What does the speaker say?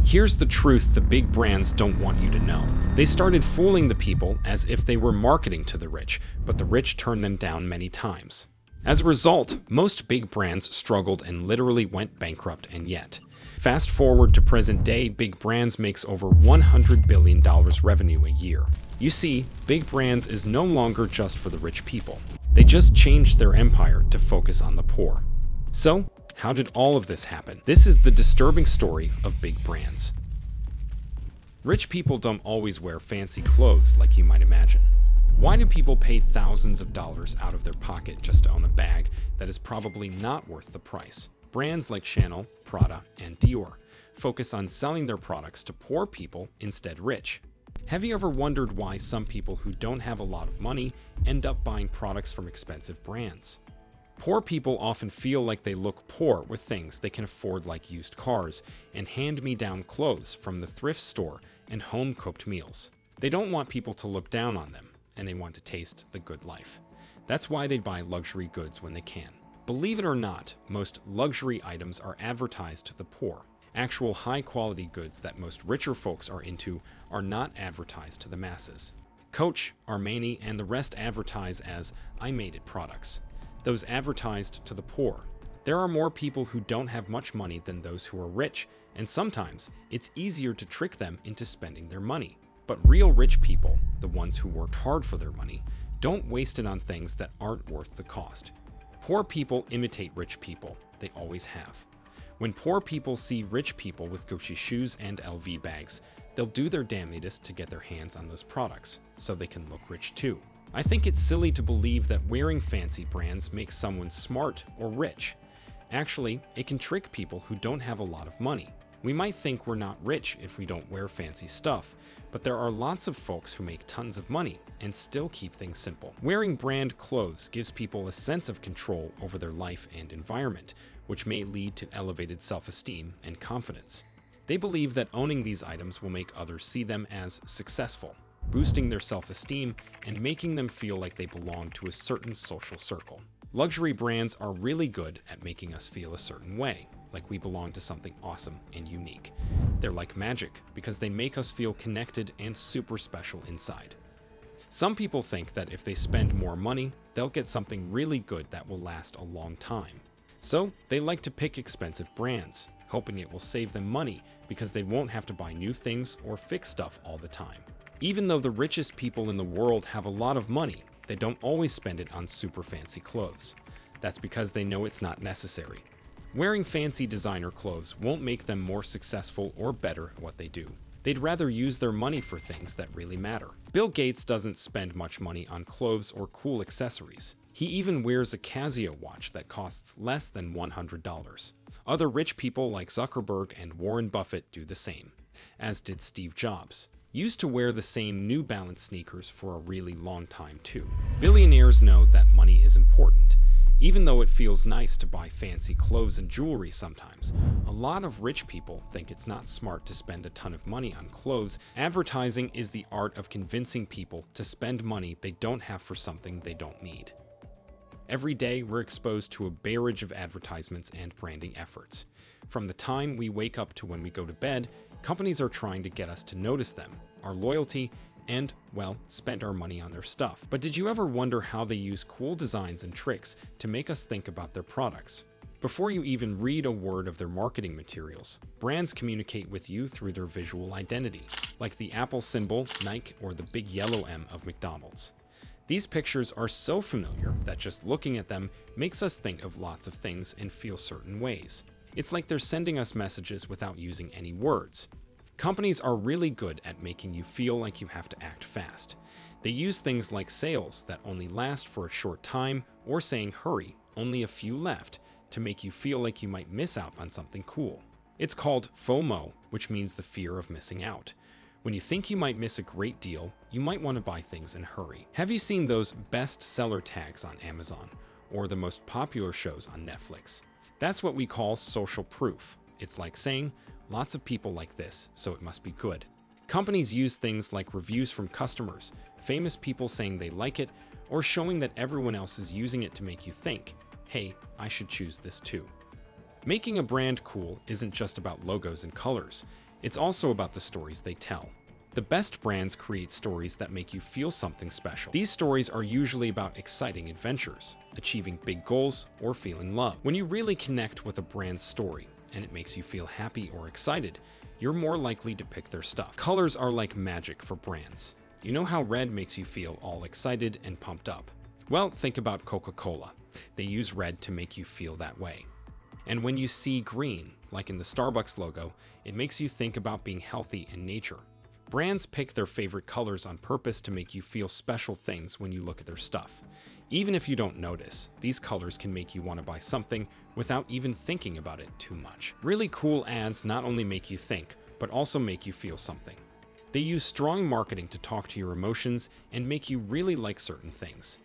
Here's the truth the big brands don't want you to know. They started fooling the people as if they were marketing to the rich, but the rich turned them down many times. As a result, most big brands struggled and literally went bankrupt, and yet. Fast forward to present day, big brands makes over $100 billion revenue a year. You see, big brands is no longer just for the rich people. They just changed their empire to focus on the poor. So, how did all of this happen? This is the disturbing story of big brands. Rich people don't always wear fancy clothes like you might imagine. Why do people pay thousands of dollars out of their pocket just to own a bag that is probably not worth the price? Brands like Chanel, Prada, and Dior focus on selling their products to poor people instead rich. Have you ever wondered why some people who don't have a lot of money end up buying products from expensive brands? Poor people often feel like they look poor with things they can afford, like used cars and hand-me-down clothes from the thrift store and home-cooked meals. They don't want people to look down on them, and they want to taste the good life. That's why they buy luxury goods when they can. Believe it or not, most luxury items are advertised to the poor. Actual high-quality goods that most richer folks are into are not advertised to the masses. Coach, Armani, and the rest advertise as "I made it" products. Those advertised to the poor. There are more people who don't have much money than those who are rich, and sometimes it's easier to trick them into spending their money. But real rich people, the ones who worked hard for their money, don't waste it on things that aren't worth the cost. Poor people imitate rich people. They always have. When poor people see rich people with Gucci shoes and LV bags, they'll do their damnedest to get their hands on those products, so they can look rich too. I think it's silly to believe that wearing fancy brands makes someone smart or rich. Actually, it can trick people who don't have a lot of money. We might think we're not rich if we don't wear fancy stuff, but there are lots of folks who make tons of money and still keep things simple. Wearing brand clothes gives people a sense of control over their life and environment, which may lead to elevated self-esteem and confidence. They believe that owning these items will make others see them as successful, boosting their self-esteem and making them feel like they belong to a certain social circle. Luxury brands are really good at making us feel a certain way, like we belong to something awesome and unique. They're like magic because they make us feel connected and super special inside. Some people think that if they spend more money, they'll get something really good that will last a long time. So they like to pick expensive brands, hoping it will save them money because they won't have to buy new things or fix stuff all the time. Even though the richest people in the world have a lot of money, they don't always spend it on super fancy clothes. That's because they know it's not necessary. Wearing fancy designer clothes won't make them more successful or better at what they do. They'd rather use their money for things that really matter. Bill Gates doesn't spend much money on clothes or cool accessories. He even wears a Casio watch that costs less than $100. Other rich people like Zuckerberg and Warren Buffett do the same, as did Steve Jobs. Used to wear the same New Balance sneakers for a really long time too. Billionaires know that money is important. Even though it feels nice to buy fancy clothes and jewelry sometimes, a lot of rich people think it's not smart to spend a ton of money on clothes. Advertising is the art of convincing people to spend money they don't have for something they don't need. Every day, we're exposed to a barrage of advertisements and branding efforts. From the time we wake up to when we go to bed, companies are trying to get us to notice them, our loyalty, and, well, spend our money on their stuff. But did you ever wonder how they use cool designs and tricks to make us think about their products? Before you even read a word of their marketing materials, brands communicate with you through their visual identity, like the Apple symbol, Nike, or the big yellow M of McDonald's. These pictures are so familiar that just looking at them makes us think of lots of things and feel certain ways. It's like they're sending us messages without using any words. Companies are really good at making you feel like you have to act fast. They use things like sales that only last for a short time or saying hurry, only a few left, to make you feel like you might miss out on something cool. It's called FOMO, which means the fear of missing out. When you think you might miss a great deal, you might want to buy things in a hurry. Have you seen those bestseller tags on Amazon or the most popular shows on Netflix? That's what we call social proof. It's like saying, lots of people like this, so it must be good. Companies use things like reviews from customers, famous people saying they like it, or showing that everyone else is using it to make you think, hey, I should choose this too. Making a brand cool isn't just about logos and colors. It's also about the stories they tell. The best brands create stories that make you feel something special. These stories are usually about exciting adventures, achieving big goals, or feeling love. When you really connect with a brand's story, and it makes you feel happy or excited, you're more likely to pick their stuff. Colors are like magic for brands. You know how red makes you feel all excited and pumped up? Well, think about Coca-Cola. They use red to make you feel that way. And when you see green, like in the Starbucks logo, it makes you think about being healthy and nature. Brands pick their favorite colors on purpose to make you feel special things when you look at their stuff. Even if you don't notice, these colors can make you want to buy something without even thinking about it too much. Really cool ads not only make you think, but also make you feel something. They use strong marketing to talk to your emotions and make you really like certain things.